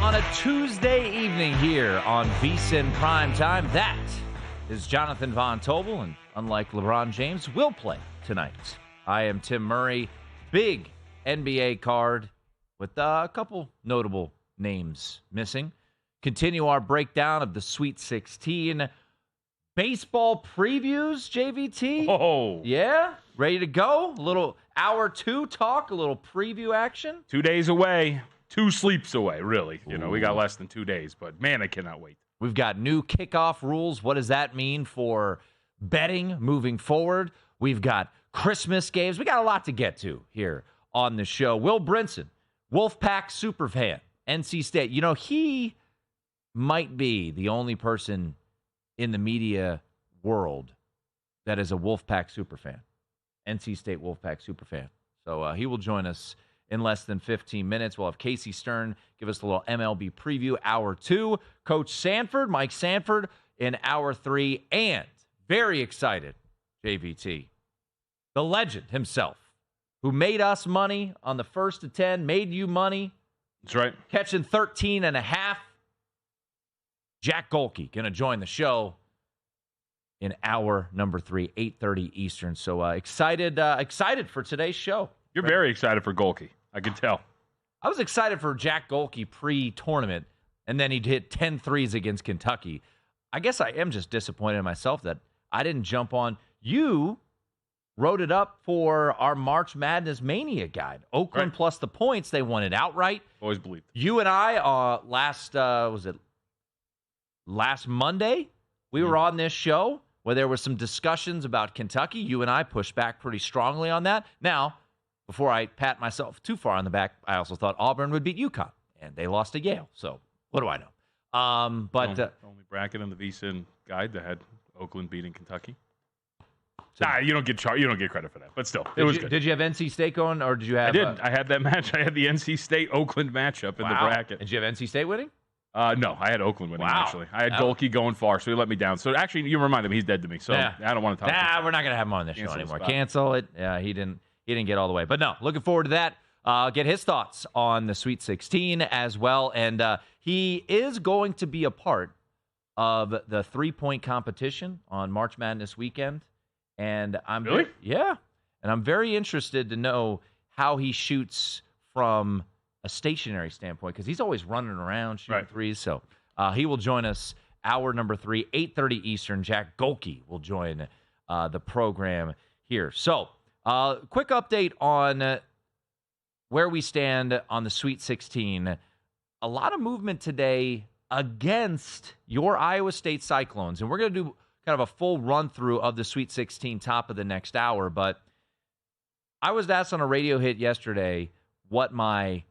on a Tuesday evening here on VSiN PrimeTime. That is Jonathan Von Tobel, and unlike LeBron James, will play tonight. I am Tim Murray. Big NBA card with a couple notable names missing. Continue our breakdown of the Sweet 16. Baseball previews, JVT. Oh. Yeah? Ready to go? A little hour two talk, a little preview action. 2 days away. 2 sleeps away, really. You know, we got less than 2 days, but man, I cannot wait. We've got new kickoff rules. What does that mean for betting moving forward? We've got Christmas games. We got a lot to get to here on the show. Will Brinson, Wolfpack superfan, NC State. You know, he might be the only person in the media world that is a Wolfpack superfan. NC State Wolfpack superfan. So he will join us in less than 15 minutes. We'll have Casey Stern give us a little MLB preview, hour 2. Coach Sanford, Mike Sanford, in hour 3. And very excited, JVT, the legend himself, who made us money on the first to 10, made you money. That's right. Catching 13.5. Jack Golke going to join the show in hour number 3, 8:30 Eastern. So excited for today's show. You're very excited for Golke. I can tell. I was excited for Jack Golke pre-tournament, and then he'd hit 10 threes against Kentucky. I guess I am just disappointed in myself that I didn't jump on. You wrote it up for our March Madness Mania guide. Oakland plus the points. They won it outright. Always believed. You and I, last Monday, we were on this show where there were some discussions about Kentucky. You and I pushed back pretty strongly on that. Now, before I pat myself too far on the back, I also thought Auburn would beat UConn, and they lost to Yale. So what do I know? Only bracket in the VSiN guide that had Oakland beating Kentucky. You don't get credit for that, but still, it was good. Did you have NC State going, or did you have? I did. I had that match. I had the NC State Oakland matchup in the bracket. Did you have NC State winning? No, I had Oakland winning, actually. I had Golke going far, so he let me down. So actually, you reminded me he's dead to me, so I don't want to talk about it. We're not going to have him on this show anymore. Cancel it. Yeah, he didn't get all the way. But no, looking forward to that. Get his thoughts on the Sweet 16 as well. And he is going to be a part of the 3-point competition on March Madness weekend. And Really? Yeah. And I'm very interested to know how he shoots from a stationary standpoint, because he's always running around shooting threes. So he will join us hour number 3, 8:30 Eastern. Jack Golke will join the program here. So quick update on where we stand on the Sweet 16. A lot of movement today against your Iowa State Cyclones. And we're going to do kind of a full run-through of the Sweet 16 top of the next hour. But I was asked on a radio hit yesterday what my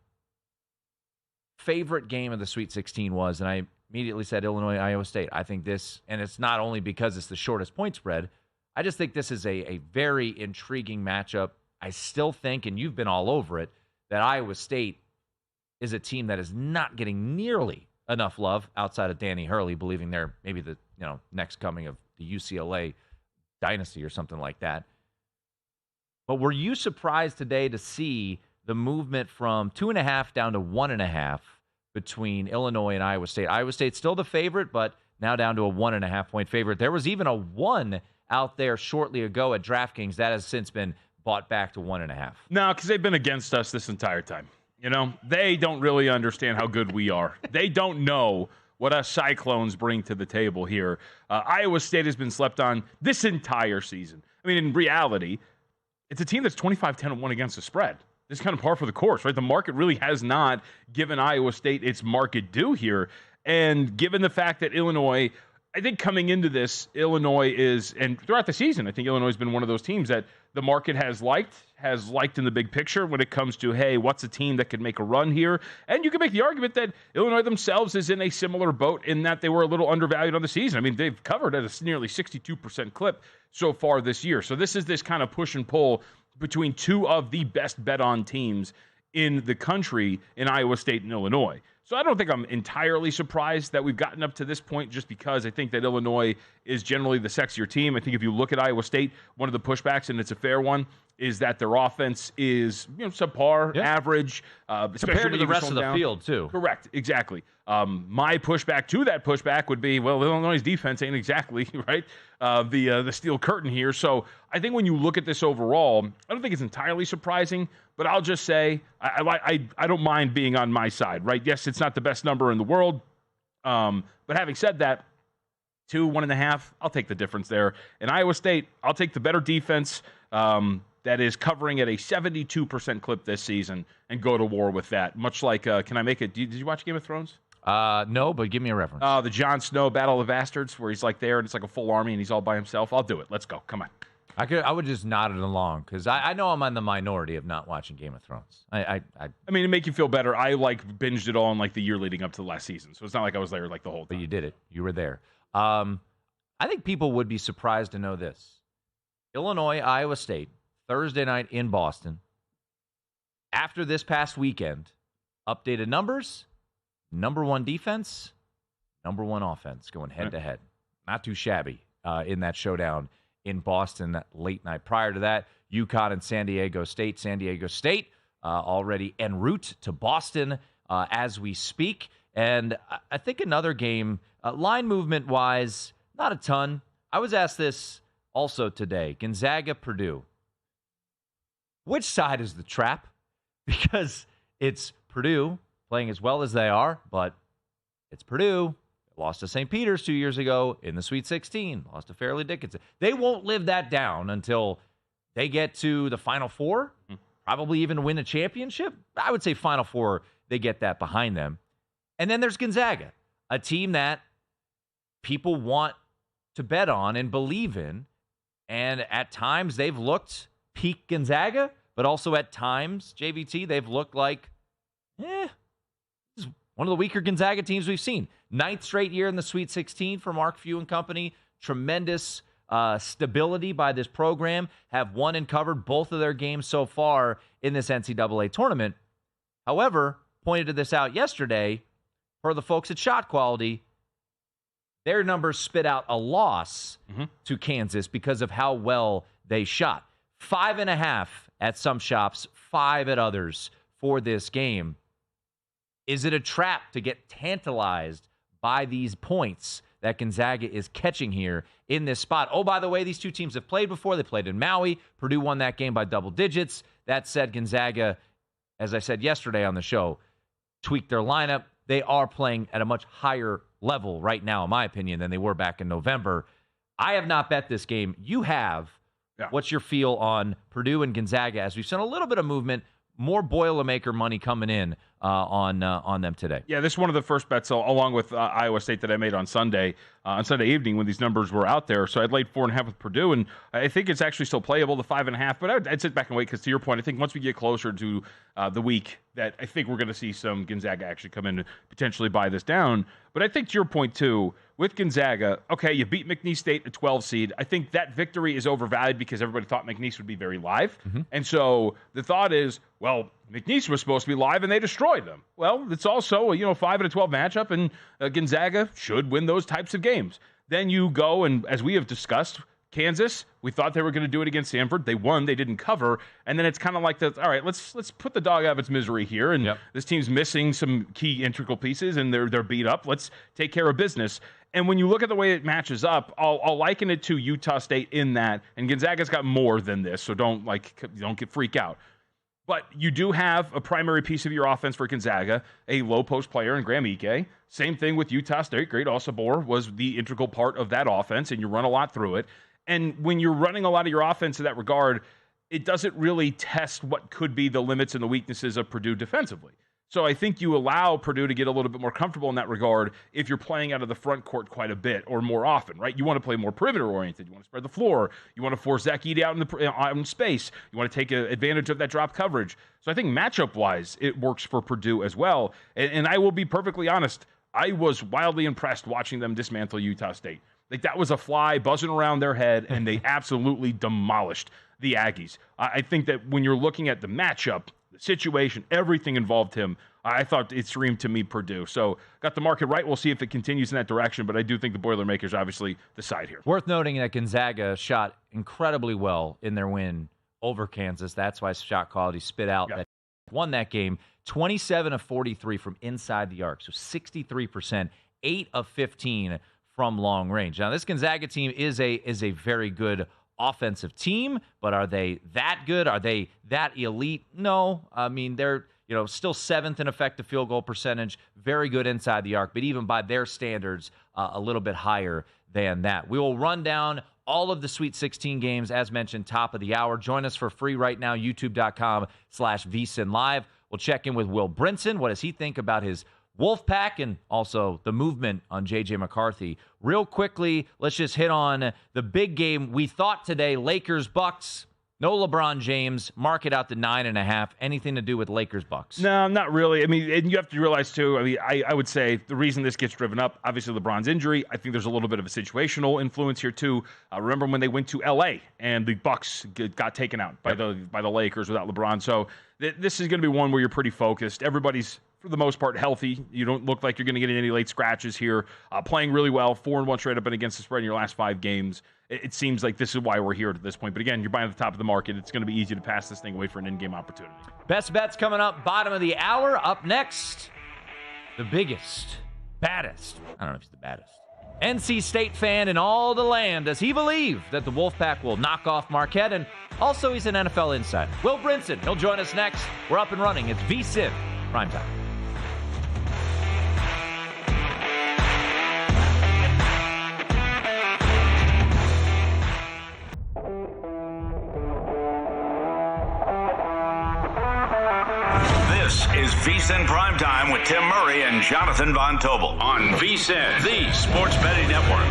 favorite game of the Sweet 16 was, and I immediately said Illinois-Iowa State. I think this, and it's not only because it's the shortest point spread, I just think this is a very intriguing matchup. I still think, and you've been all over it, that Iowa State is a team that is not getting nearly enough love outside of Danny Hurley, believing they're maybe the next coming of the UCLA dynasty or something like that. But were you surprised today to see the movement from 2.5 down to 1.5 between Illinois and Iowa State? Iowa State's still the favorite, but now down to a 1.5-point favorite. There was even a 1 out there shortly ago at DraftKings. That has since been bought back to 1.5. No, because they've been against us this entire time. You know, they don't really understand how good we are. They don't know what us Cyclones bring to the table here. Iowa State has been slept on this entire season. I mean, in reality, it's a team that's 25-10-1 against the spread. This is kind of par for the course, right? The market really has not given Iowa State its market due here. And given the fact that Illinois, I think coming into this, Illinois is, and throughout the season, I think Illinois has been one of those teams that the market has liked in the big picture when it comes to, hey, what's a team that could make a run here? And you can make the argument that Illinois themselves is in a similar boat in that they were a little undervalued on the season. I mean, they've covered at a nearly 62% clip so far this year. So this is this kind of push and pull between two of the best bet-on teams in the country in Iowa State and Illinois. So I don't think I'm entirely surprised that we've gotten up to this point, just because I think that Illinois is generally the sexier team. I think if you look at Iowa State, one of the pushbacks, and it's a fair one, is that their offense is subpar, average, compared to the rest of the field too. Correct, exactly. My pushback to that pushback would be, well, Illinois' defense ain't exactly right. The steel curtain here. So I think when you look at this overall, I don't think it's entirely surprising, but I'll just say I don't mind being on my side, right? Yes, it's not the best number in the world, but having said that, 1.5, I'll take the difference there. In Iowa State, I'll take the better defense that is covering at a 72% clip this season and go to war with that. Much like, can I make it? Did you watch Game of Thrones? No, but give me a reference. The Jon Snow Battle of the Bastards, where he's like there and it's like a full army and he's all by himself. I'll do it. Let's go. Come on. I would just nod it along because I know I'm on the minority of not watching Game of Thrones. I mean, to make you feel better, I binged it all in the year leading up to the last season, so it's not like I was there the whole time. But you did it. You were there. I think people would be surprised to know this: Illinois, Iowa State, Thursday night in Boston. After this past weekend, updated numbers: number 1 defense, number 1 offense, going head to head. Not too shabby in that showdown in Boston that late night. Prior to that, UConn and San Diego State. San Diego State already en route to Boston as we speak. And I think another game, line movement-wise, not a ton. I was asked this also today. Gonzaga, Purdue. Which side is the trap? Because it's Purdue playing as well as they are, but it's Purdue. Lost to St. Peter's 2 years ago in the Sweet 16. Lost to Fairleigh Dickinson. They won't live that down until they get to the Final Four, probably even win a championship. I would say Final Four, they get that behind them. And then there's Gonzaga, a team that people want to bet on and believe in. And at times they've looked peak Gonzaga, but also at times, JVT, they've looked like, this is one of the weaker Gonzaga teams we've seen. 9th straight year in the Sweet 16 for Mark Few and company. Tremendous stability by this program. Have won and covered both of their games so far in this NCAA tournament. However, pointed this out yesterday for the folks at Shot Quality. Their numbers spit out a loss to Kansas because of how well they shot. 5.5 at some shops, 5 at others for this game. Is it a trap to get tantalized by these points that Gonzaga is catching here in this spot? Oh, by the way, these two teams have played before. They played in Maui. Purdue won that game by double digits. That said, Gonzaga, as I said yesterday on the show, tweaked their lineup. They are playing at a much higher level right now, in my opinion, than they were back in November. I have not bet this game. You have. Yeah. What's your feel on Purdue and Gonzaga as we've seen a little bit of movement, more Boilermaker money coming in on them today? Yeah, this is one of the first bets along with Iowa State that I made on Sunday evening when these numbers were out there. So I'd laid 4.5 with Purdue, and I think it's actually still playable, the 5.5. But I'd sit back and wait because, to your point, I think once we get closer to the week, that I think we're going to see some Gonzaga actually come in and potentially buy this down. But I think to your point too, with Gonzaga, okay, you beat McNeese State, a 12 seed. I think that victory is overvalued because everybody thought McNeese would be very live. And so the thought is, well, McNeese was supposed to be live and they destroyed them. Well, it's also a 5 and a 12 matchup, and Gonzaga should win those types of games. Then you go, and as we have discussed, Kansas, we thought they were going to do it against Samford. They won. They didn't cover. And then it's kind of like, all right, let's put the dog out of its misery here. And this team's missing some key integral pieces, and they're beat up. Let's take care of business. And when you look at the way it matches up, I'll liken it to Utah State in that. And Gonzaga's got more than this, so don't get freak out. But you do have a primary piece of your offense for Gonzaga, a low post player in Graham Ike. Same thing with Utah State. Great Osabor was the integral part of that offense, and you run a lot through it. And when you're running a lot of your offense in that regard, it doesn't really test what could be the limits and the weaknesses of Purdue defensively. So I think you allow Purdue to get a little bit more comfortable in that regard if you're playing out of the front court quite a bit or more often, right? You want to play more perimeter-oriented. You want to spread the floor. You want to force Zach Edey out in space. You want to take advantage of that drop coverage. So I think matchup-wise, it works for Purdue as well. And I will be perfectly honest, I was wildly impressed watching them dismantle Utah State. Like, that was a fly buzzing around their head, and they absolutely demolished the Aggies. I think that when you're looking at the matchup, the situation, everything involved him, I thought it screamed to me Purdue. So got the market right. We'll see if it continues in that direction, but I do think the Boilermakers obviously the side here. Worth noting that Gonzaga shot incredibly well in their win over Kansas. That's why shot quality spit out. That won that game 27 of 43 from inside the arc, so 63%, 8 of 15 from long range. Now, this Gonzaga team is a very good offensive team, but are they that good? Are they that elite? No. I mean, they're still 7th in effective field goal percentage, very good inside the arc, but even by their standards, a little bit higher than that. We will run down all of the Sweet 16 games, as mentioned, top of the hour. Join us for free right now, youtube.com/VSiN Live. We'll check in with Will Brinson. What does he think about his Wolfpack and also the movement on J.J. McCarthy? Real quickly, let's just hit on the big game we thought today, Lakers-Bucks. No LeBron James. Mark it out to 9.5. Anything to do with Lakers-Bucks? No, not really. I mean, and you have to realize, too, I would say the reason this gets driven up, obviously LeBron's injury. I think there's a little bit of a situational influence here, too. Remember when they went to L.A. and the Bucks got taken out by the Lakers without LeBron. So this is going to be one where you're pretty focused. Everybody's, for the most part, healthy. You don't look like you're going to get any late scratches here. Playing really well, 4-1 straight up and against the spread in your last 5 games. It seems like this is why we're here at this point. But again, you're buying at the top of the market. It's going to be easy to pass this thing away for an in-game opportunity. Best bets coming up, bottom of the hour. Up next, the biggest, baddest, I don't know if he's the baddest, NC State fan in all the land. Does he believe that the Wolfpack will knock off Marquette? And also, he's an NFL insider. Will Brinson, he'll join us next. We're up and running. It's VSiN Primetime. This is VSiN Primetime with Tim Murray and Jonathan Von Tobel on VSiN, the Sports Betting Network.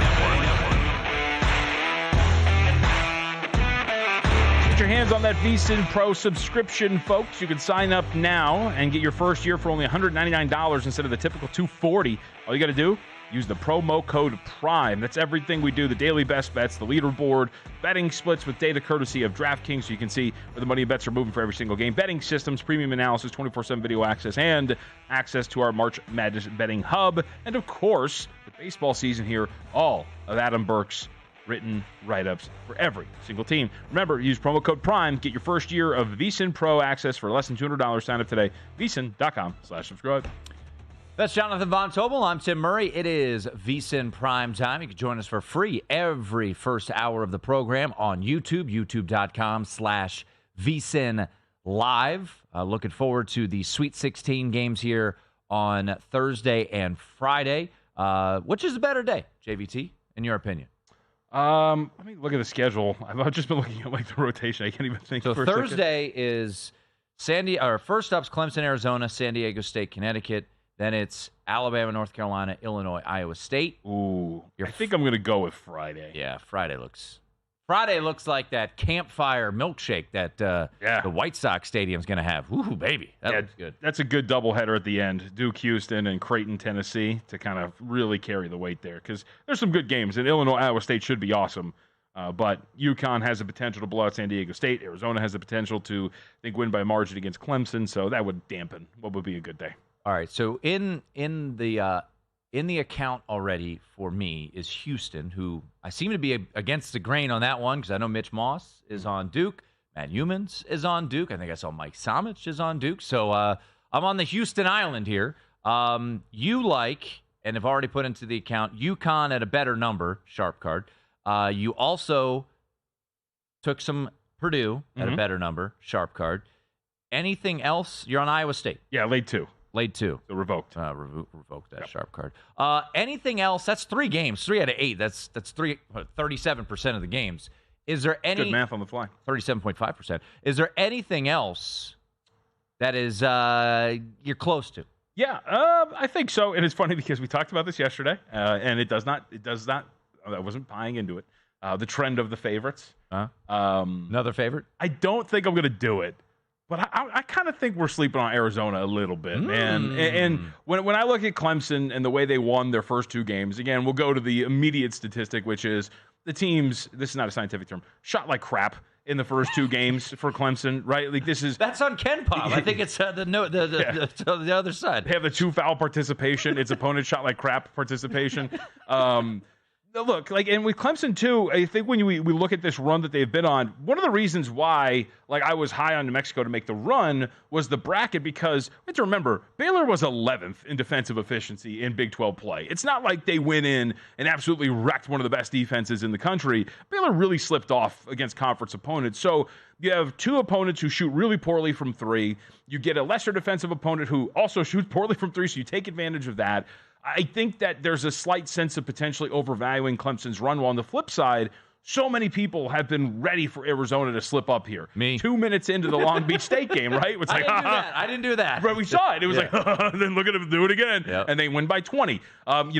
Get your hands on that VSiN Pro subscription, folks. You can sign up now and get your first year for only $199 instead of the typical $240. All you got to do, use the promo code PRIME. That's everything we do. The daily best bets, the leaderboard, betting splits with data courtesy of DraftKings, so you can see where the money bets are moving for every single game. Betting systems, premium analysis, 24/7 video access, and access to our March Madness betting hub. And, of course, with baseball season here, all of Adam Burke's written write-ups for every single team. Remember, use promo code PRIME. Get your first year of VSiN Pro access for less than $200. Sign up today. VSiN.com/subscribe. That's Jonathan Von Tobel. I'm Tim Murray. It is VSiN Primetime. You can join us for free every first hour of the program on YouTube, youtube.com/VSiN Live. Looking forward to the Sweet 16 games here on Thursday and Friday. Which is a better day, JVT, in your opinion? Let me look at the schedule. I've just been looking at the rotation. I can't even think. So Thursday is first up's Clemson, Arizona, San Diego State, Connecticut. Then it's Alabama, North Carolina, Illinois, Iowa State. Ooh, I think I'm going to go with Friday. Yeah, Friday looks like that campfire milkshake that the White Sox Stadium's going to have. Ooh, baby, that looks good. That's a good doubleheader at the end. Duke, Houston, and Creighton, Tennessee, to kind of really carry the weight there, because there's some good games, and Illinois, Iowa State should be awesome. But UConn has the potential to blow out San Diego State. Arizona has the potential to, I think, win by margin against Clemson. So that would dampen what would be a good day. All right, so in the account already for me is Houston, who I seem to be against the grain on that one because I know Mitch Moss is on Duke, Matt Humans is on Duke. I think I saw Mike Samich is on Duke. So I'm on the Houston Island here. You like, and have already put into the account, UConn at a better number, sharp card. You also took some Purdue at a better number, sharp card. Anything else? You're on Iowa State. Yeah, laid 2. Laid 2. So revoked. Revoked that sharp card. Anything else? That's 3 games. 3 out of 8. That's 37% of the games. Is there any... Good math on the fly. 37.5%. Is there anything else that is you're close to? Yeah, I think so. And it's funny because we talked about this yesterday, and it does not, I wasn't buying into it. The trend of the favorites. Another favorite? I don't think I'm going to do it. But I kind of think we're sleeping on Arizona a little bit, man. And when I look at Clemson and the way they won their first 2 games, again, we'll go to the immediate statistic, which is the teams, this is not a scientific term, shot like crap. in the first 2 games for Clemson, right? Like that's on Ken Pop. I think it's the other side. They have the 2 foul participation. It's opponent shot like crap participation. Look, and with Clemson too, I think when we look at this run that they've been on, one of the reasons why I was high on New Mexico to make the run was the bracket, because we have to remember Baylor was 11th in defensive efficiency in Big 12 play. It's not like they went in and absolutely wrecked one of the best defenses in the country. Baylor really slipped off against conference opponents. So you have 2 opponents who shoot really poorly from 3. You get a lesser defensive opponent who also shoots poorly from 3, so you take advantage of that. I think that there's a slight sense of potentially overvaluing Clemson's run. While on the flip side, so many people have been ready for Arizona to slip up here. Me. 2 minutes into the Long Beach State game, right? It's like, I didn't do that. Right, we saw it. It was like, then look at them do it again. Yep. And they win by 20.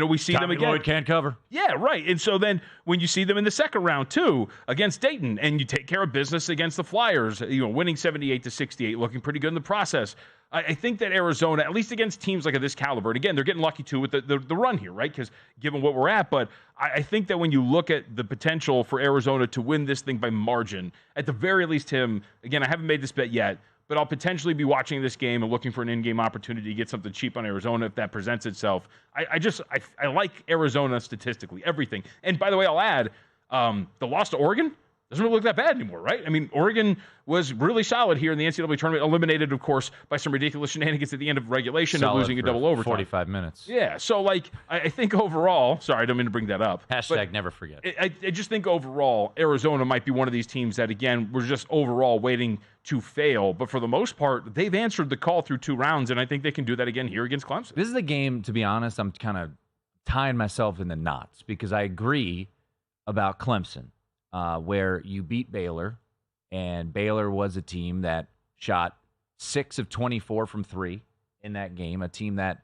We see them again. Lloyd can't cover. Yeah, right. And so then when you see them in the second round, too, against Dayton, and you take care of business against the Flyers, winning 78-68, looking pretty good in the process. I think that Arizona, at least against teams like this caliber, and again, they're getting lucky too with the run here, right? Because given what we're at, but I think that when you look at the potential for Arizona to win this thing by margin, at the very least, Tim, again, I haven't made this bet yet, but I'll potentially be watching this game and looking for an in-game opportunity to get something cheap on Arizona if that presents itself. I like Arizona statistically, everything. And by the way, I'll add, the loss to Oregon doesn't really look that bad anymore, right? I mean, Oregon was really solid here in the NCAA tournament, eliminated, of course, by some ridiculous shenanigans at the end of regulation and losing a double overtime. 45 minutes. Yeah, so, I think overall, sorry, I don't mean to bring that up. Hashtag never forget. I just think overall, Arizona might be one of these teams that, again, we're just overall waiting to fail. But for the most part, they've answered the call through 2 rounds, and I think they can do that again here against Clemson. This is a game, to be honest, I'm kind of tying myself in the knots because I agree about Clemson. Where you beat Baylor, and Baylor was a team that shot 6 of 24 from 3 in that game, a team that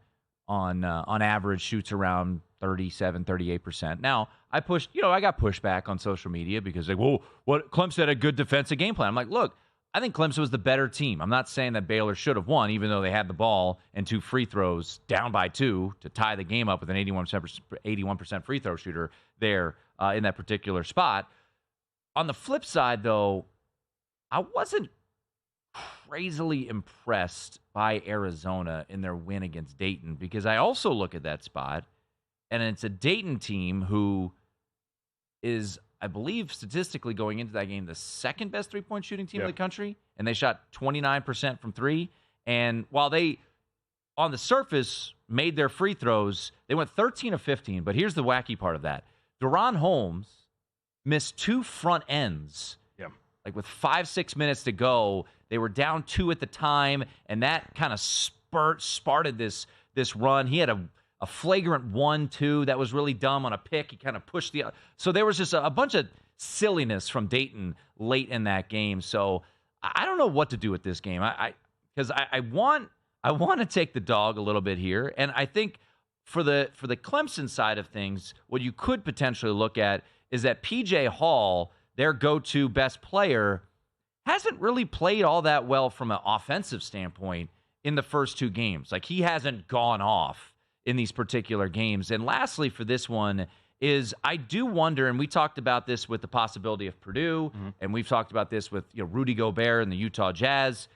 on average shoots around 37-38%. Now, I got pushback on social media because Clemson had a good defensive game plan. I'm like, look, I think Clemson was the better team. I'm not saying that Baylor should have won, even though they had the ball and 2 free throws down by 2 to tie the game up with an 81% free throw shooter there in that particular spot. On the flip side, though, I wasn't crazily impressed by Arizona in their win against Dayton because I also look at that spot, and it's a Dayton team who is, I believe, statistically going into that game, the second best three-point shooting team in the country, and they shot 29% from 3. And while they, on the surface, made their free throws, they went 13 of 15. But here's the wacky part of that. Deron Holmes missed 2 front ends. Yeah. Like with 5-6 minutes to go, they were down 2 at the time, and that kind of sparted this run. He had a flagrant 1-2 that was really dumb on a pick. He kind of pushed so there was just a bunch of silliness from Dayton late in that game. So I don't know what to do with this game. Because I want to take the dog a little bit here, and I think for the Clemson side of things, what you could potentially look at is that P.J. Hall, their go-to best player, hasn't really played all that well from an offensive standpoint in the first 2 games. Like, he hasn't gone off in these particular games. And lastly for this one is I do wonder, and we talked about this with the possibility of Purdue, and we've talked about this with Rudy Gobert and the Utah Jazz.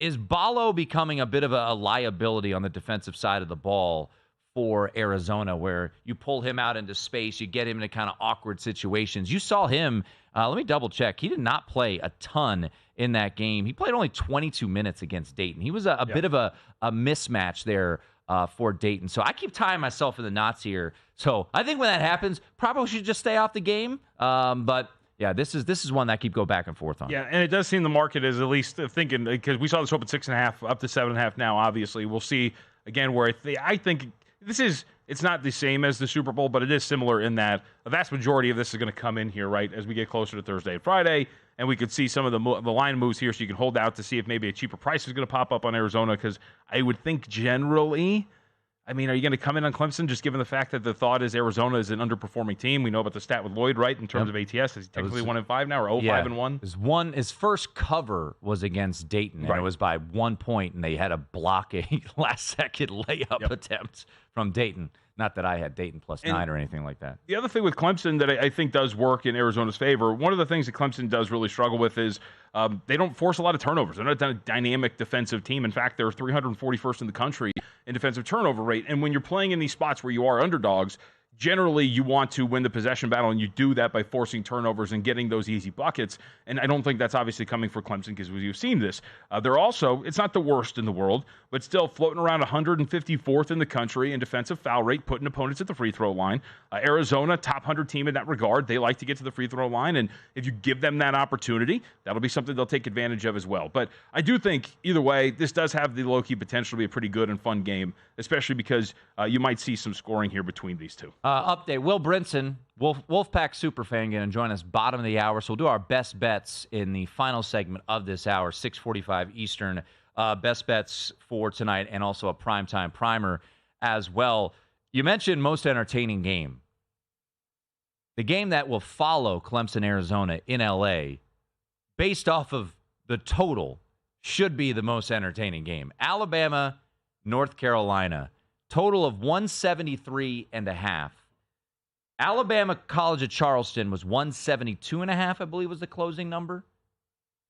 Is Ballo becoming a bit of a liability on the defensive side of the ball for Arizona, where you pull him out into space, you get him into kind of awkward situations? You saw him, let me double check. He did not play a ton in that game. He played only 22 minutes against Dayton. He was a bit of a mismatch there for Dayton. So I keep tying myself in the knots here. So I think when that happens, probably should just stay off the game. But yeah, this is one that I keep going back and forth on. Yeah, and it does seem the market is at least thinking, because we saw this open 6.5 up to 7.5 now, obviously. We'll see again where I think it's not the same as the Super Bowl, but it is similar in that a vast majority of this is going to come in here, right, as we get closer to Thursday and Friday, and we could see some of the line moves here, so you can hold out to see if maybe a cheaper price is going to pop up on Arizona, because I would think generally, I mean, are you going to come in on Clemson just given the fact that the thought is Arizona is an underperforming team? We know about the stat with Lloyd, right, in terms of ATS. Is he technically 1-5 now, or 5-1? His first cover was against Dayton, and it was by 1 point, and they had to block a last-second layup attempt from Dayton. Not that I had Dayton +9 or anything like that. The other thing with Clemson that I think does work in Arizona's favor, one of the things that Clemson does really struggle with is they don't force a lot of turnovers. They're not a dynamic defensive team. In fact, they're 341st in the country in defensive turnover rate. And when you're playing in these spots where you are underdogs, generally you want to win the possession battle, and you do that by forcing turnovers and getting those easy buckets. And I don't think that's obviously coming for Clemson because we've seen this. They're also, it's not the worst in the world, but still floating around 154th in the country in defensive foul rate, putting opponents at the free throw line. Arizona, top 100 team in that regard. They like to get to the free throw line, and if you give them that opportunity, that'll be something they'll take advantage of as well. But I do think, either way, this does have the low-key potential to be a pretty good and fun game, especially because you might see some scoring here between these two. Update, Will Brinson, Wolfpack superfan, going to join us bottom of the hour. So we'll do our best bets in the final segment of this hour, 6:45 Eastern. Best bets for tonight, and also a primetime primer as well. You mentioned most entertaining game. The game that will follow Clemson, Arizona in L.A., based off of the total, should be the most entertaining game. Alabama, North Carolina, total of 173.5. Alabama College of Charleston was 172.5, I believe was the closing number.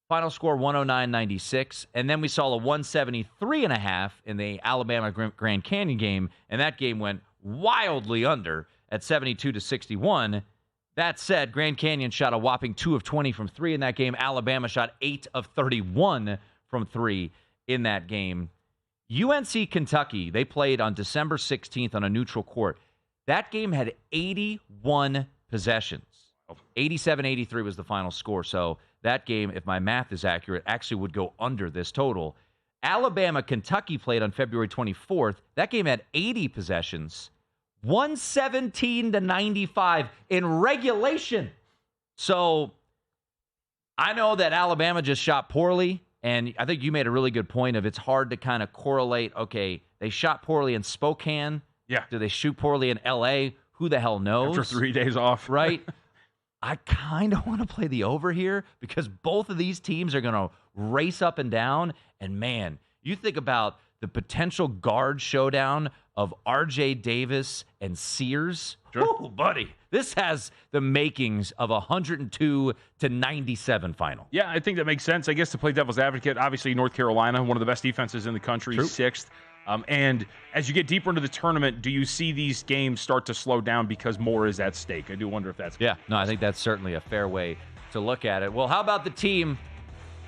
Final score 109.96. And then we saw a 173.5 in the Alabama Grand Canyon game, and that game went wildly under at 72-61. That said, Grand Canyon shot a whopping 2 of 20 from 3 in that game. Alabama shot 8 of 31 from 3 in that game. UNC Kentucky, they played on December 16th on a neutral court. That game had 81 possessions. 87-83 was the final score. So that game, if my math is accurate, actually would go under this total. Alabama-Kentucky played on February 24th. That game had 80 possessions. 117-95 in regulation. So I know that Alabama just shot poorly, and I think you made a really good point of it's hard to kind of correlate, okay, they shot poorly in Spokane. Yeah. Do they shoot poorly in L.A.? Who the hell knows? After 3 days off. Right? I kind of want to play the over here because both of these teams are going to race up and down. And, man, you think about the potential guard showdown of R.J. Davis and Sears. Sure. Ooh, buddy, this has the makings of a 102-97 final. Yeah, I think that makes sense. I guess to play devil's advocate, obviously North Carolina, one of the best defenses in the country, True. 6th. And as you get deeper into the tournament, do you see these games start to slow down because more is at stake? I do wonder if that's... Yeah, no, I think that's certainly a fair way to look at it. Well, how about the team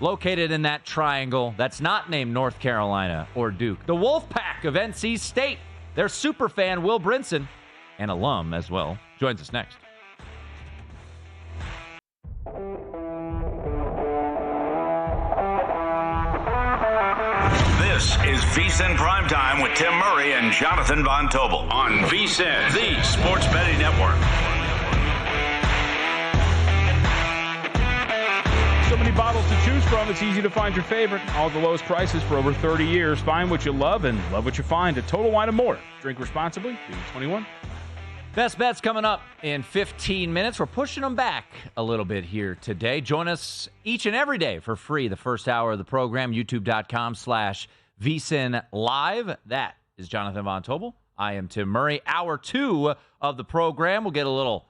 located in that triangle that's not named North Carolina or Duke? The Wolfpack of NC State. Their super fan, Will Brinson, an alum as well, joins us next. This is VSiN PrimeTime with Tim Murray and Jonathan Von Tobel on VSiN, the Sports Betting Network. So many bottles to choose from, it's easy to find your favorite. All the lowest prices for over 30 years. Find what you love and love what you find at Total Wine & More. Drink responsibly. Be 21. Best bets coming up in 15 minutes. We're pushing them back a little bit here today. Join us each and every day for free the first hour of the program, youtube.com/VSiN Live. That is Jonathan Von Tobel. I am Tim Murray. Hour 2 of the program, we'll get a little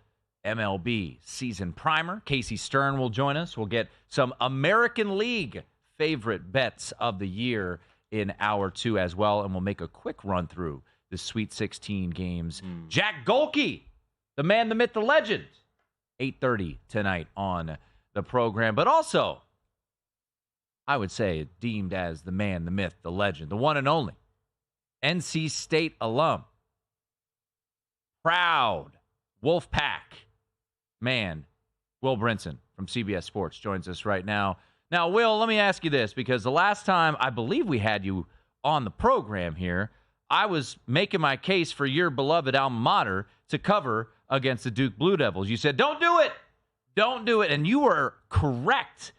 MLB season primer. Casey Stern will join us. We'll get some American League favorite bets of the year in hour 2 as well, and we'll make a quick run through the Sweet 16 games. Jack Golke, the man, the myth, the legend. 8:30 tonight on the program. But also, I would say deemed as the man, the myth, the legend, the one and only NC State alum. Proud Wolfpack man, Will Brinson from CBS Sports joins us right now. Now, Will, let me ask you this, because the last time I believe we had you on the program here, I was making my case for your beloved alma mater to cover against the Duke Blue Devils. You said, don't do it. Don't do it. And you were correct.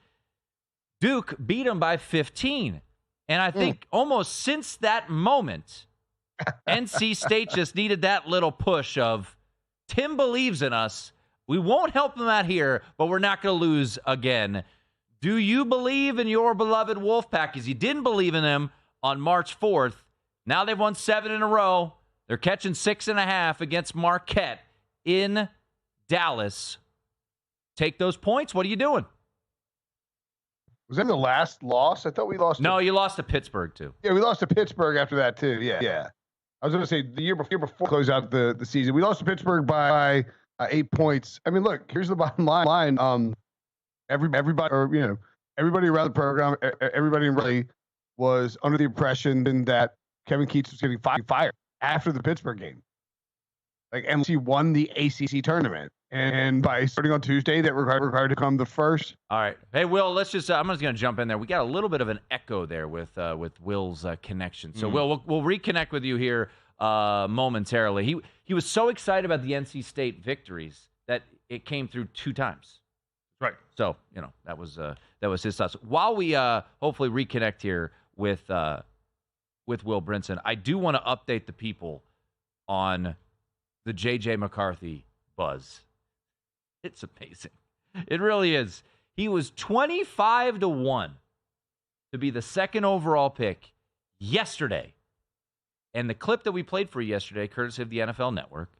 Duke beat them by 15. And I think almost since that moment, NC State just needed that little push of, Tim believes in us. We won't help them out here, but we're not going to lose again. Do you believe in your beloved Wolfpack? Because you didn't believe in them on March 4th. Now they've won 7 in a row. They're catching 6.5 against Marquette in Dallas. Take those points. What are you doing? Was that the last loss? I thought we lost. No, you lost to Pittsburgh, too. Yeah, we lost to Pittsburgh after that, too. Yeah. I was going to say the year before close out the season. We lost to Pittsburgh by 8 points. I mean, look, here's the bottom line. Everybody around the program, everybody really was under the impression that Kevin Keatts was getting fired after the Pittsburgh game. Like, MSU won the ACC tournament. And by starting on Tuesday, that required to come the first. All right. Hey, Will, let's just I'm just going to jump in there. We got a little bit of an echo there with Will's connection. So, Will, we'll reconnect with you here momentarily. He was so excited about the NC State victories that it came through 2 times. Right. So, that was his thoughts. While we hopefully reconnect here with Will Brinson, I do want to update the people on the J.J. McCarthy buzz. It's amazing. It really is. He was 25-1 to be the second overall pick yesterday. And the clip that we played for you yesterday, courtesy of the NFL Network,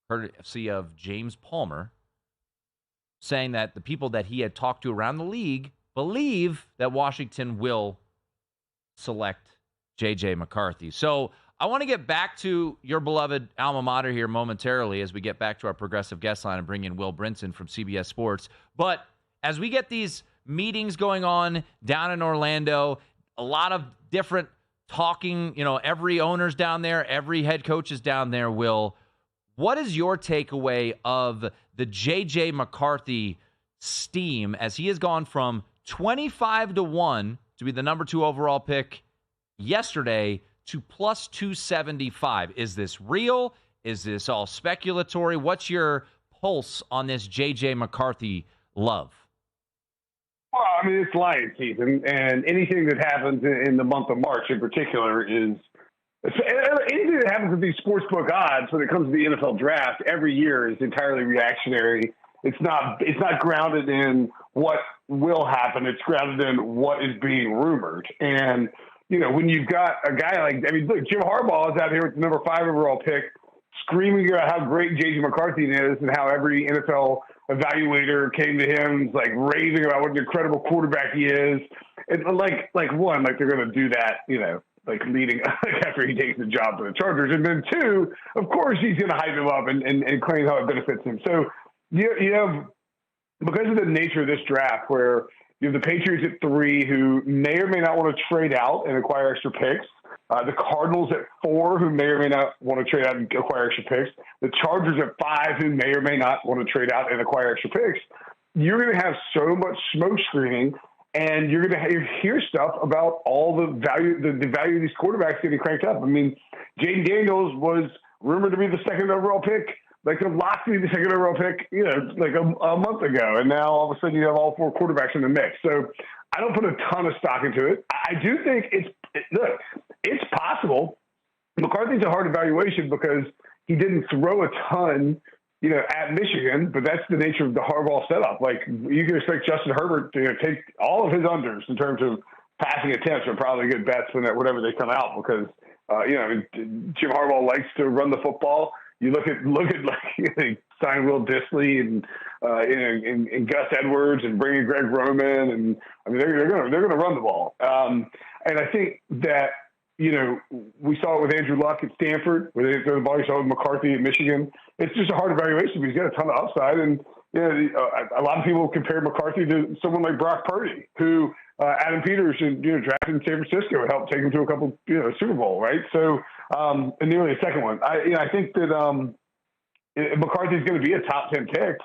courtesy of James Palmer, saying that the people that he had talked to around the league believe that Washington will select J.J. McCarthy. So I want to get back to your beloved alma mater here momentarily as we get back to our progressive guest line and bring in Will Brinson from CBS Sports. But as we get these meetings going on down in Orlando, a lot of different talking, every owner's down there, every head coach is down there, Will. What is your takeaway of the J.J. McCarthy steam as he has gone from 25-1 to be the number 2 overall pick yesterday to plus 275. Is this real? Is this all speculatory? What's your pulse on this J.J. McCarthy love? Well, I mean, it's Lions season, and anything that happens in the month of March in particular is anything that happens with these sportsbook odds when it comes to the NFL draft every year is entirely reactionary. It's not grounded in what will happen. It's grounded in what is being rumored. And when you've got a guy look, Jim Harbaugh is out here with the number 5 overall pick, screaming about how great J.J. McCarthy is and how every NFL evaluator came to him, like raving about what an incredible quarterback he is. And they're going to do that, leading after he takes the job for the Chargers. And then 2, of course, he's going to hype him up and claim how it benefits him. So you have, because of the nature of this draft where you have the Patriots at 3 who may or may not want to trade out and acquire extra picks. The Cardinals at 4 who may or may not want to trade out and acquire extra picks. The Chargers at 5 who may or may not want to trade out and acquire extra picks. You're going to have so much smoke screening, and you're going to hear stuff about all the value of these quarterbacks getting cranked up. I mean, Jaden Daniels was rumored to be the second overall pick. Like a lock to be the second overall pick, a month ago. And now all of a sudden you have all 4 quarterbacks in the mix. So I don't put a ton of stock into it. I do think it's possible. McCarthy's a hard evaluation because he didn't throw a ton, at Michigan, but that's the nature of the Harbaugh setup. Like you can expect Justin Herbert to take all of his unders in terms of passing attempts are probably good bets whenever they come out because, Jim Harbaugh likes to run the football. You look at they sign Will Dissly and Gus Edwards and bring in Greg Roman, and I mean they're gonna run the ball. And I think that we saw it with Andrew Luck at Stanford, where they throw the ball. You saw it with McCarthy at Michigan. It's just a hard evaluation, but he's got a ton of upside. And a lot of people compare McCarthy to someone like Brock Purdy, who Adam Peters drafted in San Francisco and helped take him to a couple Super Bowl, right? So. And nearly a second one. I think that McCarthy's going to be a top 10 pick,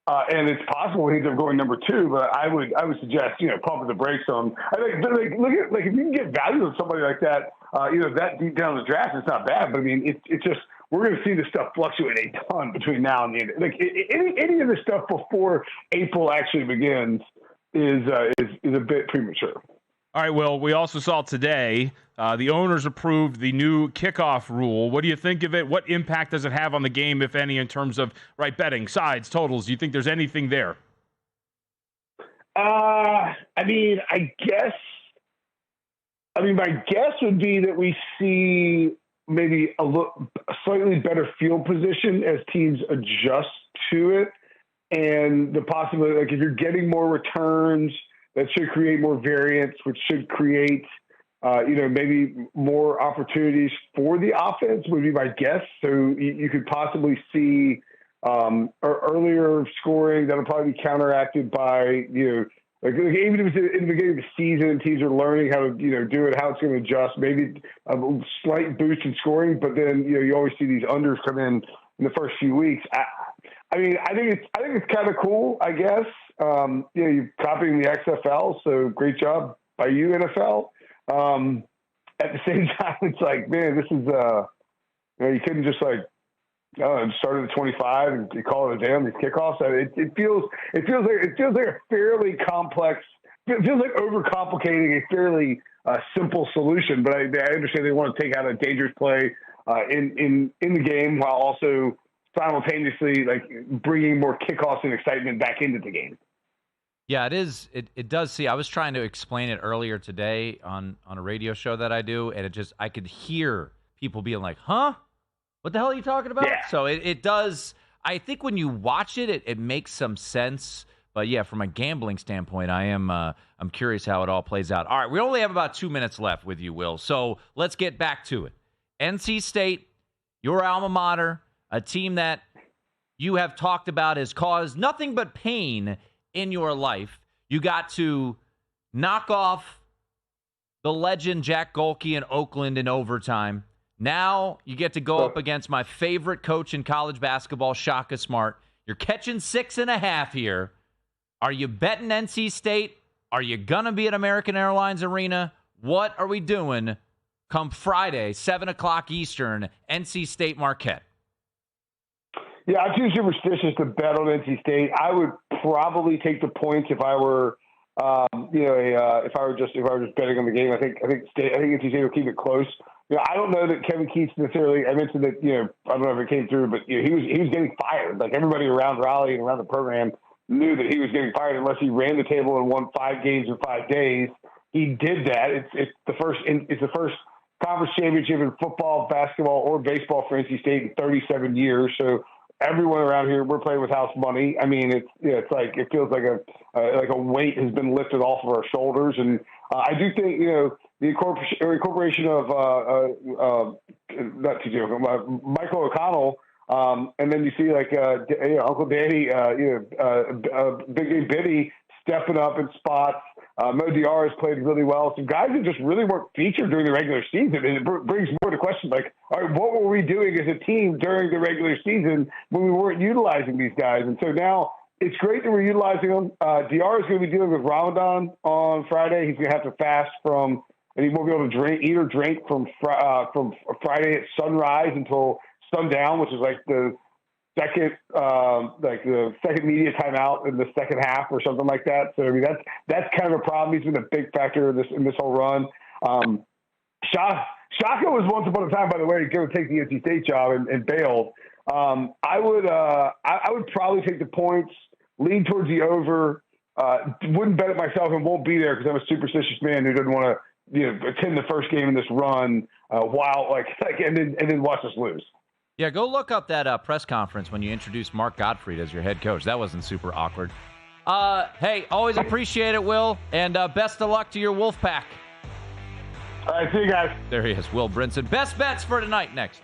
and it's possible he ends up going number 2. But I would suggest pumping the brakes on. I think look at if you can get value on somebody like that, that deep down the draft, it's not bad. But I mean, it's just we're going to see this stuff fluctuate a ton between now and the end. Like any of this stuff before April actually begins is a bit premature. All right, Will, we also saw today the owners approved the new kickoff rule. What do you think of it? What impact does it have on the game, if any, in terms of betting, sides, totals? Do you think there's anything there? My guess would be that we see maybe a slightly better field position as teams adjust to it. And the possibility, like if you're getting more returns, that should create more variance, which should create, maybe more opportunities for the offense would be my guess. So you could possibly see earlier scoring that'll probably be counteracted by, like even if it's in the beginning of the season, teams are learning how to, do it, how it's going to adjust, maybe a slight boost in scoring, but then, you always see these unders come in the first few weeks. I think it's kind of cool, I guess. You're copying the XFL, so great job by you, NFL. At the same time, it's like, man, this is, you couldn't just like, start at 25 and you call it a day on these kickoffs. It feels like a fairly complex. It feels like overcomplicating a fairly simple solution. But I understand they want to take out a dangerous play in the game while also simultaneously like bringing more kickoffs and excitement back into the game. Yeah, it is. It does. See, I was trying to explain it earlier today on a radio show that I do, and I could hear people being like, "Huh? What the hell are you talking about?" Yeah. So it does. I think when you watch it makes some sense. But yeah, from a gambling standpoint, I'm curious how it all plays out. All right, we only have about 2 minutes left with you, Will. So let's get back to it. NC State, your alma mater, a team that you have talked about has caused nothing but pain in your life. You got to knock off the legend Jack Golke in Oakland in overtime. Now you get to go up against my favorite coach in college basketball, Shaka Smart. You're catching 6.5 here. Are you betting NC State? Are you going to be at American Airlines Arena? What are we doing come Friday, 7 o'clock Eastern, NC State Marquette? Yeah, I'm too superstitious to bet on NC State. I would probably take the points if I were, if I were just betting on the game. I think NC State will keep it close. I don't know that Kevin Keats necessarily. I mentioned that I don't know if it came through, but he was getting fired. Like everybody around Raleigh and around the program knew that he was getting fired unless he ran the table and won 5 games in 5 days. He did that. It's the first conference championship in football, basketball, or baseball for NC State in 37 years. So everyone around here, we're playing with house money. I mean, it's like it feels like a weight has been lifted off of our shoulders, and I do think the incorporation of not TJ, Michael O'Connell, and then you see like Uncle Danny, Big A Biddy stepping up in spots. Mo Diarra has played really well. Some guys that just really weren't featured during the regular season. And it brings more to question, like, all right, what were we doing as a team during the regular season when we weren't utilizing these guys? And so now it's great that we're utilizing them. Diarra is going to be dealing with Ramadan on Friday. He's going to have to fast and he won't be able to eat or drink from Friday at sunrise until sundown, which is like the second media timeout in the second half or something like that. So I mean that's kind of a problem. He's been a big factor in this whole run. Shaka was once upon a time, by the way, going to take the NC State job and bailed. I would probably take the points, lean towards the over. Wouldn't bet it myself and won't be there because I'm a superstitious man who doesn't want to attend the first game in this run and then watch us lose. Yeah, go look up that press conference when you introduced Mark Gottfried as your head coach. That wasn't super awkward. Hey, always appreciate it, Will, and best of luck to your Wolfpack. All right, see you guys. There he is, Will Brinson. Best bets for tonight next.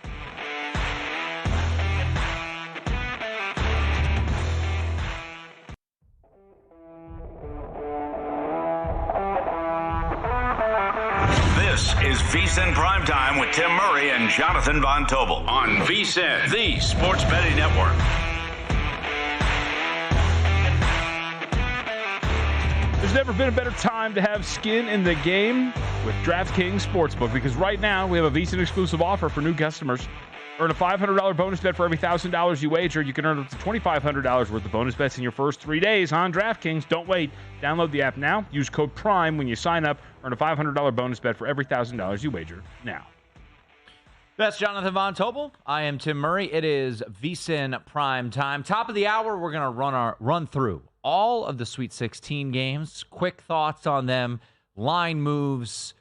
This is VSiN Primetime with Tim Murray and Jonathan Von Tobel on VSiN, the Sports Betting Network. There's never been a better time to have skin in the game with DraftKings Sportsbook because right now we have a VSiN exclusive offer for new customers. Earn a $500 bonus bet for every $1,000 you wager. You can earn up to $2,500 worth of bonus bets in your first 3 days on DraftKings. Don't wait. Download the app now. Use code PRIME when you sign up. Earn a $500 bonus bet for every $1,000 you wager now. That's Jonathan Von Tobel. I am Tim Murray. It is VSiN Prime Time. Top of the hour, we're going to run through all of the Sweet 16 games. Quick thoughts on them, line moves,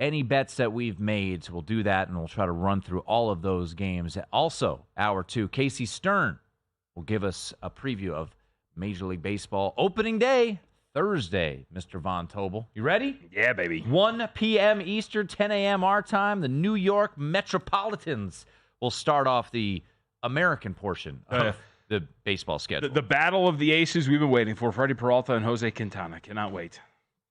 any bets that we've made. So we'll do that, and we'll try to run through all of those games. Also, hour 2, Casey Stern will give us a preview of Major League Baseball opening day, Thursday, Mr. Von Tobel. You ready? Yeah, baby. 1 p.m. Eastern, 10 a.m. our time. The New York Metropolitans will start off the American portion of the baseball schedule. The battle of the aces we've been waiting for. Freddie Peralta and Jose Quintana. Cannot wait.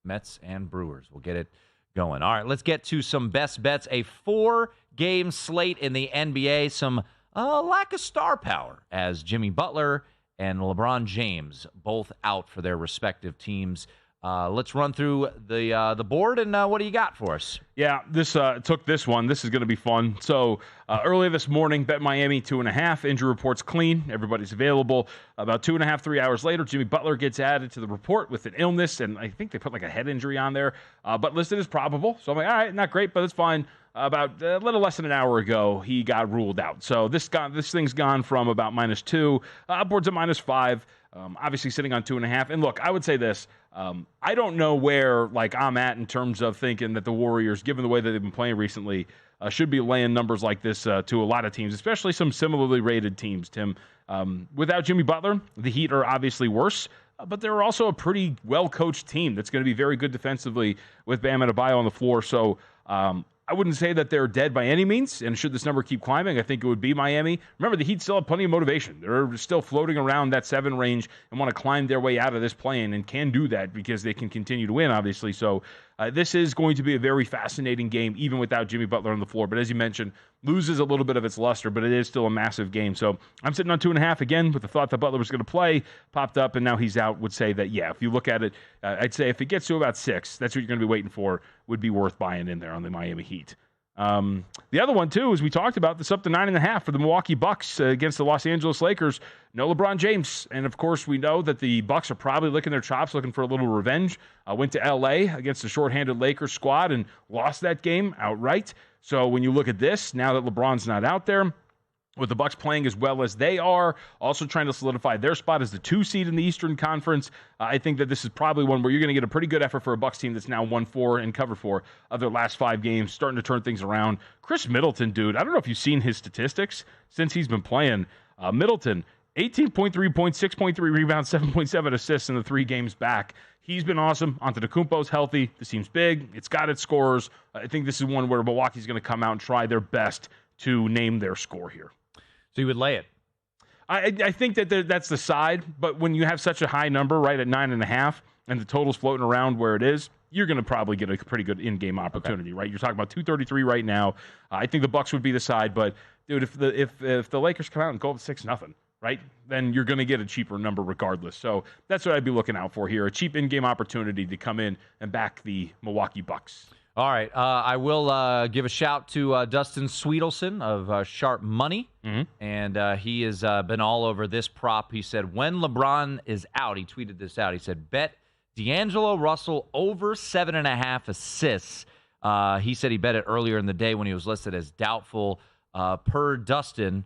Mets and Brewers will get it going. All right, let's get to some best bets. A 4-game slate in the NBA. Some lack of star power as Jimmy Butler and LeBron James both out for their respective teams. Let's run through the board, and what do you got for us? Yeah, this took this one. This is going to be fun. So earlier this morning, bet Miami 2.5. Injury report's clean. Everybody's available. About 2.5, 3 hours later, Jimmy Butler gets added to the report with an illness, and I think they put like a head injury on there, but listed as probable. So I'm like, all right, not great, but it's fine. About a little less than an hour ago, he got ruled out. So this thing's gone from about -2 upwards of -5. Obviously sitting on 2.5. And look, I would say this. I don't know where I'm at in terms of thinking that the Warriors, given the way that they've been playing recently, should be laying numbers like this to a lot of teams, especially some similarly rated teams, Tim. Without Jimmy Butler, the Heat are obviously worse, but they're also a pretty well-coached team that's going to be very good defensively with Bam Adebayo on the floor. So I wouldn't say that they're dead by any means, and should this number keep climbing, I think it would be Miami. Remember, the Heat still have plenty of motivation. They're still floating around that 7 range and want to climb their way out of this play-in, and can do that because they can continue to win, obviously. So this is going to be a very fascinating game, even without Jimmy Butler on the floor. But as you mentioned, loses a little bit of its luster, but it is still a massive game. So I'm sitting on 2.5 again with the thought that Butler was going to play, popped up, and now he's out. Would say that, yeah, if you look at it, I'd say if it gets to about 6, that's what you're going to be waiting for, would be worth buying in there on the Miami Heat. The other one, too, as we talked about, this up to 9.5 for the Milwaukee Bucks against the Los Angeles Lakers. No LeBron James. And, of course, we know that the Bucks are probably licking their chops, looking for a little revenge. Went to L.A. against the shorthanded Lakers squad and lost that game outright. So when you look at this, now that LeBron's not out there, with the Bucks playing as well as they are, also trying to solidify their spot as the 2 seed in the Eastern Conference, I think that this is probably one where you're going to get a pretty good effort for a Bucks team that's now 1-4 and covered 4 of their last 5 games, starting to turn things around. Chris Middleton, dude, I don't know if you've seen his statistics since he's been playing. Middleton, 18.3 points, 6.3 rebounds, 7.7 assists in the 3 games back. He's been awesome. Antetokounmpo's healthy. This team's big. It's got its scorers. I think this is one where Milwaukee's going to come out and try their best to name their score here. So you would lay it? I think that that's the side, but when you have such a high number, right, at 9.5, and the total's floating around where it is, you're going to probably get a pretty good in-game opportunity, right? You're talking about 233 right now. I think the Bucks would be the side, but dude, if the Lakers come out and go up 6-0, right, then you're going to get a cheaper number regardless. So that's what I'd be looking out for here: a cheap in-game opportunity to come in and back the Milwaukee Bucks. All right. I will give a shout to Dustin Sweetelson of Sharp Money. Mm-hmm. And he has been all over this prop. He said, when LeBron is out, he tweeted this out. He said, bet D'Angelo Russell over 7.5 assists. He said he bet it earlier in the day when he was listed as doubtful. Per Dustin,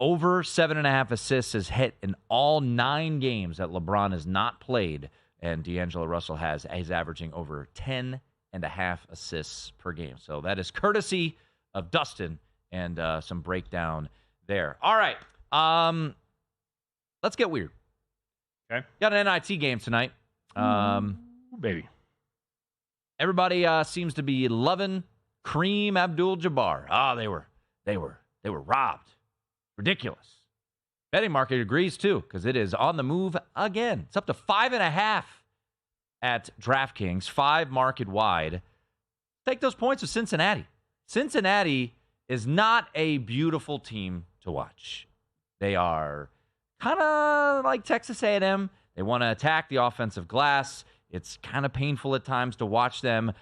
over 7.5 assists is hit in all 9 games that LeBron has not played. And D'Angelo Russell he's averaging over 10.5 assists per game. So that is courtesy of Dustin, and some breakdown there. All right. Let's get weird. Okay. Got an NIT game tonight. Baby. Everybody seems to be loving Kareem Abdul-Jabbar. They were robbed. Ridiculous. Betting market agrees too, because it is on the move again. It's up to 5.5 at DraftKings, 5 market wide. Take those points with Cincinnati. Cincinnati is not a beautiful team to watch. They are kind of like Texas A&M. They want to attack the offensive glass. It's kind of painful at times to watch them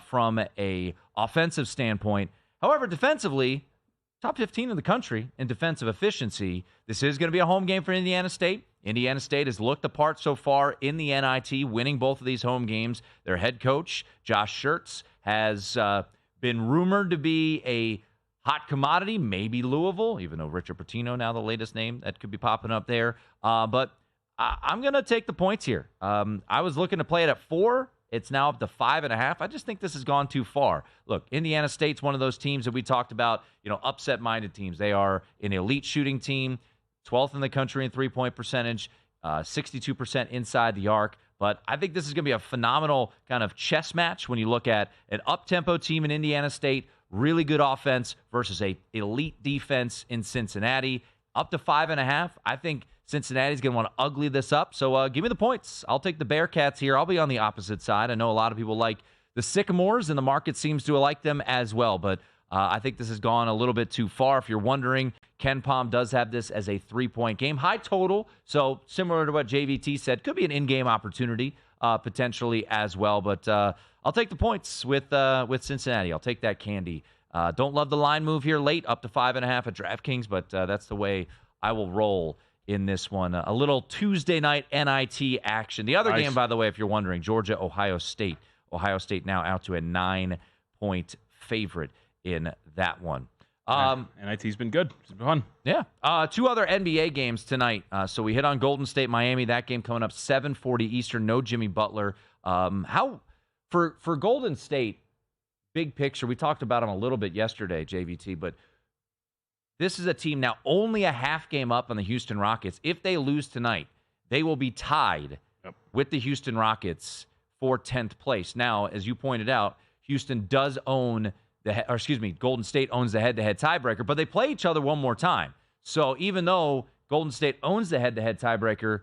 from a offensive standpoint. However, defensively, top 15 in the country in defensive efficiency. This is going to be a home game for Indiana State. Indiana State has looked the part so far in the NIT, winning both of these home games. Their head coach, Josh Schertz, has been rumored to be a hot commodity, maybe Louisville, even though Richard Pitino now the latest name that could be popping up there. But I'm going to take the points here. I was looking to play it at 4. It's now up to 5.5. I just think this has gone too far. Look, Indiana State's one of those teams that we talked about, upset-minded teams. They are an elite shooting team, 12th in the country in three-point percentage, 62% inside the arc. But I think this is going to be a phenomenal kind of chess match when you look at an up-tempo team in Indiana State, really good offense versus a elite defense in Cincinnati. Up to 5.5. I think Cincinnati's going to want to ugly this up. So give me the points. I'll take the Bearcats here. I'll be on the opposite side. I know a lot of people like the Sycamores, and the market seems to like them as well. But I think this has gone a little bit too far. If you're wondering, Ken Pom does have this as a 3-point game. High total, so similar to what JVT said, could be an in-game opportunity potentially as well. But I'll take the points with Cincinnati. I'll take that candy. Don't love the line move here late, up to 5.5 at DraftKings, but that's the way I will roll in this one. A little Tuesday night NIT action. The other game, by the way, if you're wondering, Georgia, Ohio State. Ohio State now out to a 9-point favorite in that one. NIT's been good. It's been fun. Yeah. Two other NBA games tonight. So we hit on Golden State, Miami. That game coming up 7:40 Eastern. No Jimmy Butler. How for Golden State, big picture, we talked about them a little bit yesterday, JVT, but this is a team now only a half game up on the Houston Rockets. If they lose tonight, they will be tied with the Houston Rockets for 10th place. Now, as you pointed out, Houston does own Golden State owns the head-to-head tiebreaker, but they play each other one more time. So even though Golden State owns the head-to-head tiebreaker,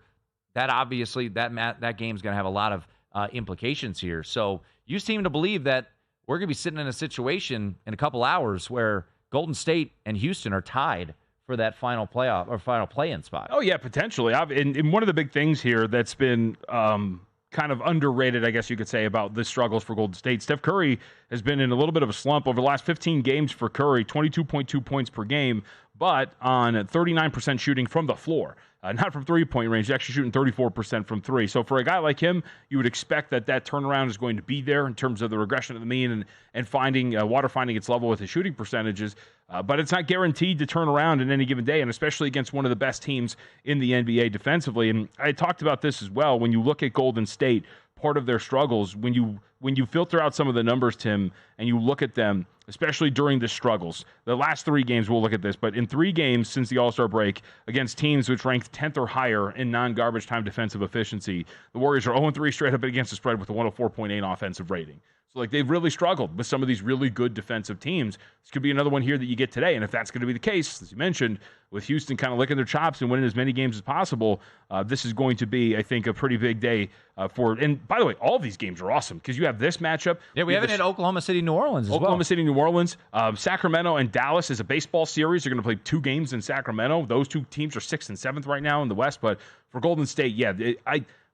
that obviously that game's going to have a lot of implications here. So you seem to believe that we're going to be sitting in a situation in a couple hours where Golden State and Houston are tied for that final playoff or final play-in spot. Oh, yeah, potentially. And one of the big things here that's been kind of underrated, I guess you could say, about the struggles for Golden State. Steph Curry has been in a little bit of a slump over the last 15 games for Curry, 22.2 points per game, but on 39% shooting from the floor. Not from three-point range, he's actually shooting 34% from three. So for a guy like him, you would expect that turnaround is going to be there in terms of the regression of the mean and finding its level with his shooting percentages. But it's not guaranteed to turn around in any given day, and especially against one of the best teams in the NBA defensively. And I talked about this as well. When you look at Golden State, part of their struggles, when you filter out some of the numbers, Tim, and you look at them, especially during the struggles, the last 3 games, we'll look at this, but in 3 games since the All-Star break against teams which ranked 10th or higher in non-garbage time defensive efficiency, the Warriors are 0-3 straight up against the spread with a 104.8 offensive rating. So, they've really struggled with some of these really good defensive teams. This could be another one here that you get today. And if that's going to be the case, as you mentioned, with Houston kind of licking their chops and winning as many games as possible, this is going to be, I think, a pretty big day and by the way, all of these games are awesome because you have this matchup. Yeah, we haven't had Oklahoma City, New Orleans as well. Oklahoma City, New Orleans. Sacramento and Dallas is a baseball series. They're going to play 2 games in Sacramento. Those 2 teams are 6th and 7th right now in the West. But for Golden State,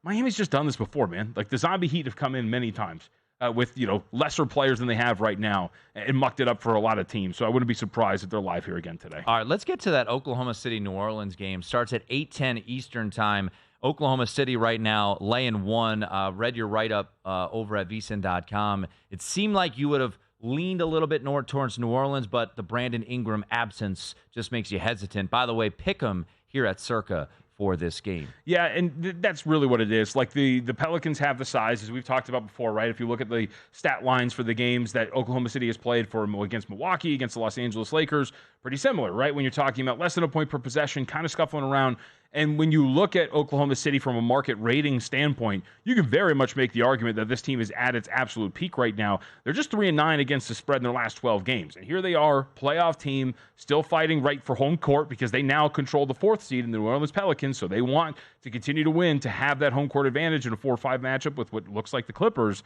Miami's just done this before, man. Like the Zombie Heat have come in many times. With lesser players than they have right now and mucked it up for a lot of teams. So I wouldn't be surprised if they're live here again today. All right, let's get to that Oklahoma City New Orleans game. Starts at 8:10 Eastern time. Oklahoma City right now laying 1. Read your write-up over at VSiN.com. It seemed like you would have leaned a little bit towards New Orleans, but the Brandon Ingram absence just makes you hesitant. By the way, pick 'em here at Circa for this game. Yeah, and that's really what it is. Like the Pelicans have the size, as we've talked about before, right? If you look at the stat lines for the games that Oklahoma City has played for against Milwaukee, against the Los Angeles Lakers, pretty similar, right? When you're talking about less than a point per possession, kind of scuffling around. And when you look at Oklahoma City from a market rating standpoint, you can very much make the argument that this team is at its absolute peak right now. They're just 3-9 against the spread in their last 12 games. And here they are, playoff team, still fighting right for home court because they now control the 4th seed in the New Orleans Pelicans. So they want to continue to win, to have that home court advantage in a 4-5 matchup with what looks like the Clippers.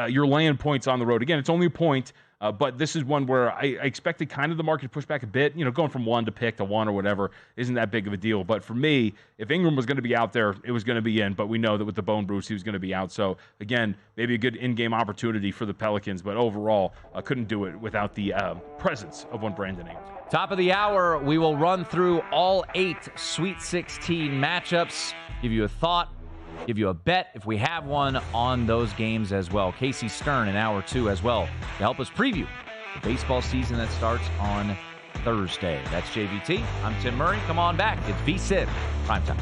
You're laying points on the road. Again, it's only a point, but this is one where I expected kind of the market to push back a bit. Going from 1 to pick to 1 or whatever isn't that big of a deal. But for me, if Ingram was going to be out there, it was going to be in. But we know that with the bone bruise, he was going to be out. So, again, maybe a good in-game opportunity for the Pelicans. But overall, I couldn't do it without the presence of one Brandon Ingram. Top of the hour, we will run through all 8 Sweet 16 matchups, give you a thought, give you a bet if we have one on those games as well. Casey Stern in hour 2 as well to help us preview the baseball season that starts on Thursday. That's JVT. I'm Tim Murray. Come on back. It's VSiN Primetime.